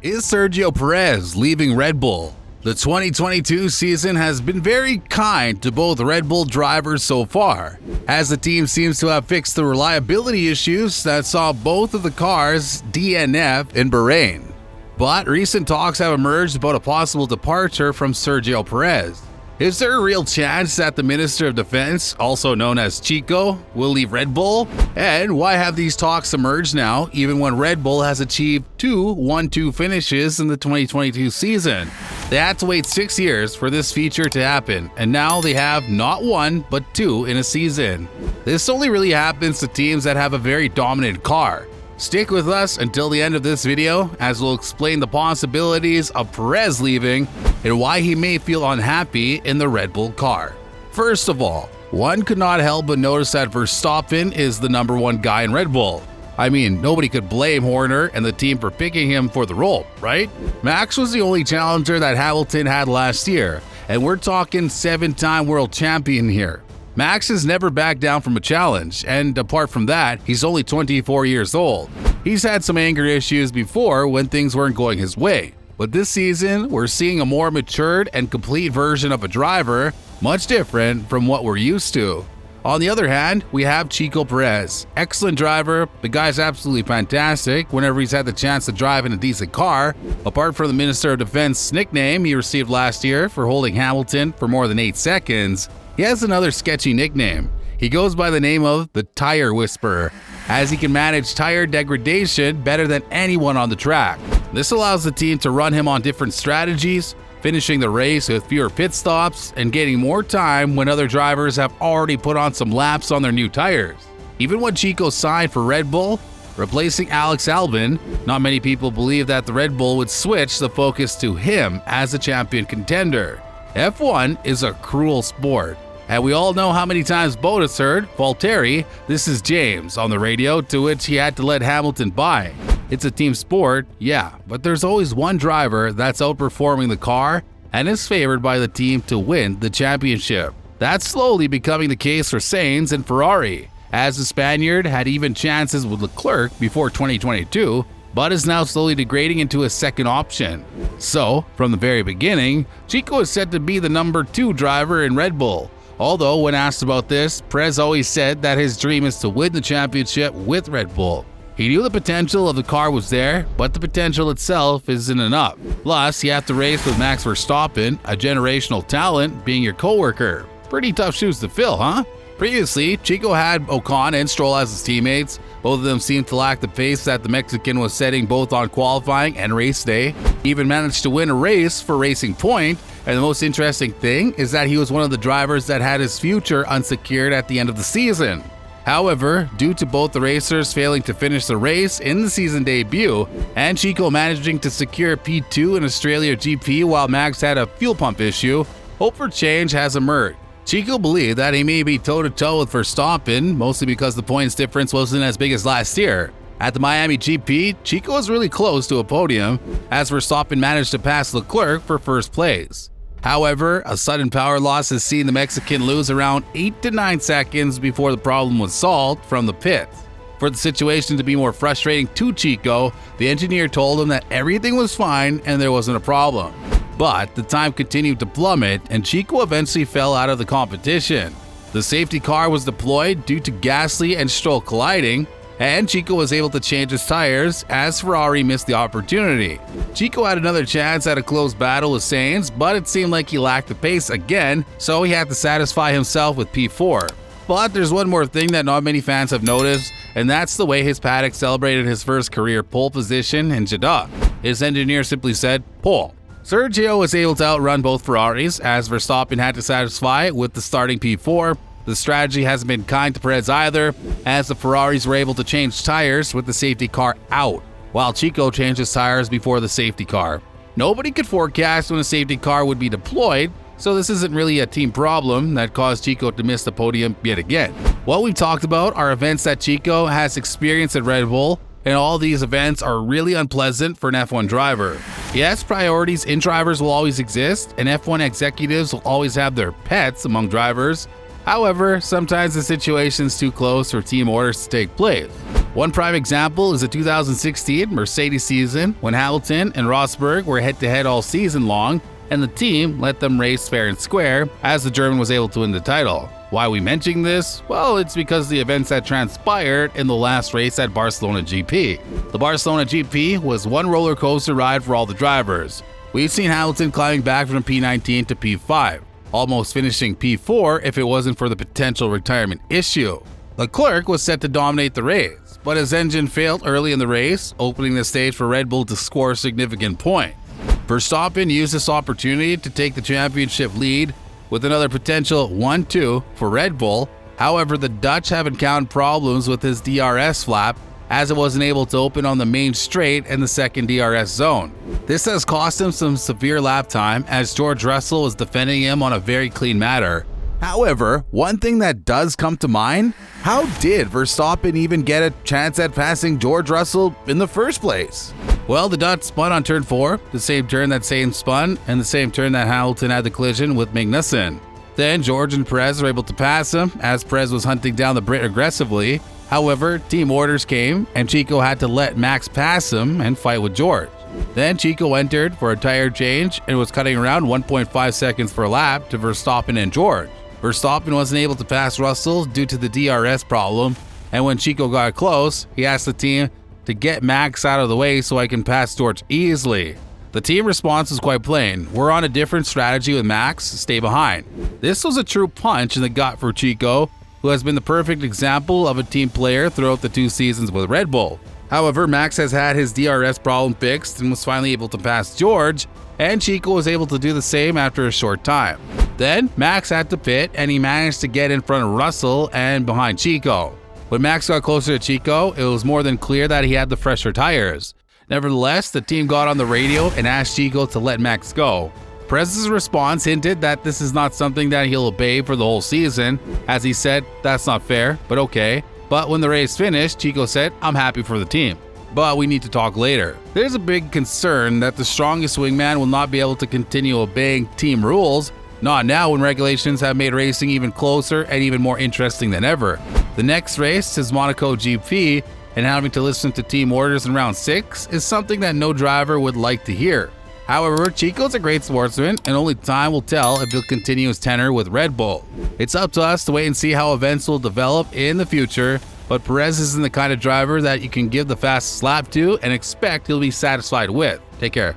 Is Sergio Perez leaving Red Bull? The 2022 season has been very kind to both Red Bull drivers so far, as the team seems to have fixed the reliability issues that saw both of the cars DNF in Bahrain. But recent talks have emerged about a possible departure from Sergio Perez. Is there a real chance that the Minister of Defense, also known as Checo, will leave Red Bull? And why have these talks emerged now, even when Red Bull has achieved two 1-2 finishes in the 2022 season? They had to wait 6 years for this feature to happen, and now they have not one, but two in a season. This only really happens to teams that have a very dominant car. Stick with us until the end of this video, as we'll explain the possibilities of Perez leaving and why he may feel unhappy in the Red Bull car. First of all, one could not help but notice that Verstappen is the number one guy in Red Bull. I mean, nobody could blame Horner and the team for picking him for the role, right? Max was the only challenger that Hamilton had last year, and we're talking 7-time world champion here. Max has never backed down from a challenge, and apart from that, he's only 24 years old. He's had some anger issues before when things weren't going his way, but this season we're seeing a more matured and complete version of a driver, much different from what we're used to. On the other hand, we have Checo Perez. Excellent driver, the guy's absolutely fantastic whenever he's had the chance to drive in a decent car. Apart from the Minister of Defense nickname he received last year for holding Hamilton for more than 8 seconds, he has another sketchy nickname. He goes by the name of the Tire Whisperer, as he can manage tire degradation better than anyone on the track. This allows the team to run him on different strategies, finishing the race with fewer pit stops and gaining more time when other drivers have already put on some laps on their new tires. Even when Checo signed for Red Bull, replacing Alex Albon, not many people believed that the Red Bull would switch the focus to him as a champion contender. F1 is a cruel sport, and we all know how many times Bottas heard, "Valtteri, this is James," on the radio, to which he had to let Hamilton by. It's a team sport, yeah, but there's always one driver that's outperforming the car and is favored by the team to win the championship. That's slowly becoming the case for Sainz and Ferrari, as the Spaniard had even chances with Leclerc before 2022, but is now slowly degrading into a second option. So, from the very beginning, Checo is said to be the number 2 driver in Red Bull. Although, when asked about this, Perez always said that his dream is to win the championship with Red Bull. He knew the potential of the car was there, but the potential itself isn't enough. Plus, you have to race with Max Verstappen, a generational talent, being your co-worker. Pretty tough shoes to fill, huh? Previously, Checo had Ocon and Stroll as his teammates. Both of them seemed to lack the pace that the Mexican was setting both on qualifying and race day. He even managed to win a race for Racing Point, and the most interesting thing is that he was one of the drivers that had his future unsecured at the end of the season. However, due to both the racers failing to finish the race in the season debut, and Checo managing to secure P2 in Australia GP while Max had a fuel pump issue, hope for change has emerged. Checo believed that he may be toe-to-toe with Verstappen, mostly because the points difference wasn't as big as last year. At the Miami GP, Checo was really close to a podium, as Verstappen managed to pass Leclerc for first place. However, a sudden power loss has seen the Mexican lose around 8 to 9 seconds before the problem was solved from the pits. For the situation to be more frustrating to Checo, the engineer told him that everything was fine and there wasn't a problem. But the time continued to plummet, and Checo eventually fell out of the competition. The safety car was deployed due to Gasly and Stroll colliding, and Checo was able to change his tires as Ferrari missed the opportunity. Checo had another chance at a close battle with Sainz, but it seemed like he lacked the pace again, so he had to satisfy himself with P4. But there's one more thing that not many fans have noticed, and that's the way his paddock celebrated his first career pole position in Jeddah. His engineer simply said, "Pole." Sergio was able to outrun both Ferraris, as Verstappen had to satisfy with the starting P4. The strategy hasn't been kind to Perez either, as the Ferraris were able to change tires with the safety car out, while Checo changed his tires before the safety car. Nobody could forecast when a safety car would be deployed, so this isn't really a team problem that caused Checo to miss the podium yet again. What we've talked about are events that Checo has experienced at Red Bull, and all these events are really unpleasant for an F1 driver. Yes, priorities in drivers will always exist, and F1 executives will always have their pets among drivers, However, sometimes the situation's too close for team orders to take place. One prime example is the 2016 Mercedes season when Hamilton and Rosberg were head-to-head all season long, and the team let them race fair and square as the German was able to win the title. Why are we mentioning this? Well, it's because of the events that transpired in the last race at Barcelona GP. The Barcelona GP was one roller coaster ride for all the drivers. We've seen Hamilton climbing back from P19 to P5, almost finishing P4 if it wasn't for the potential retirement issue. Leclerc was set to dominate the race, but his engine failed early in the race, opening the stage for Red Bull to score significant points. Verstappen used this opportunity to take the championship lead with another potential 1-2 for Red Bull. However, the Dutch have encountered problems with his DRS flap as it wasn't able to open on the main straight and the second DRS zone. This has cost him some severe lap time as George Russell was defending him on a very clean manner. However, one thing that does come to mind, how did Verstappen even get a chance at passing George Russell in the first place? Well, the Dutch spun on turn 4, the same turn that Sainz spun, and the same turn that Hamilton had the collision with Magnussen. Then George and Perez were able to pass him as Perez was hunting down the Brit aggressively. However, team orders came and Checo had to let Max pass him and fight with George. Then Checo entered for a tire change and was cutting around 1.5 seconds per lap to Verstappen and George. Verstappen wasn't able to pass Russell due to the DRS problem, and when Checo got close, he asked the team to get Max out of the way so I can pass George easily. The team response was quite plain. We're on a different strategy with Max, stay behind. This was a true punch in the gut for Checo, who has been the perfect example of a team player throughout the 2 seasons with Red Bull. However, Max has had his DRS problem fixed and was finally able to pass George, and Checo was able to do the same after a short time. Then, Max had to pit and he managed to get in front of Russell and behind Checo. When Max got closer to Checo, it was more than clear that he had the fresher tires. Nevertheless, the team got on the radio and asked Checo to let Max go. Perez's response hinted that this is not something that he'll obey for the whole season, as he said, "That's not fair, but okay." But when the race finished, Checo said, "I'm happy for the team, but we need to talk later." There's a big concern that the strongest wingman will not be able to continue obeying team rules, not now when regulations have made racing even closer and even more interesting than ever. The next race is Monaco GP, and having to listen to team orders in round 6 is something that no driver would like to hear. However, Checo's a great sportsman, and only time will tell if he'll continue his tenure with Red Bull. It's up to us to wait and see how events will develop in the future, but Perez isn't the kind of driver that you can give the fastest lap to and expect he'll be satisfied with. Take care.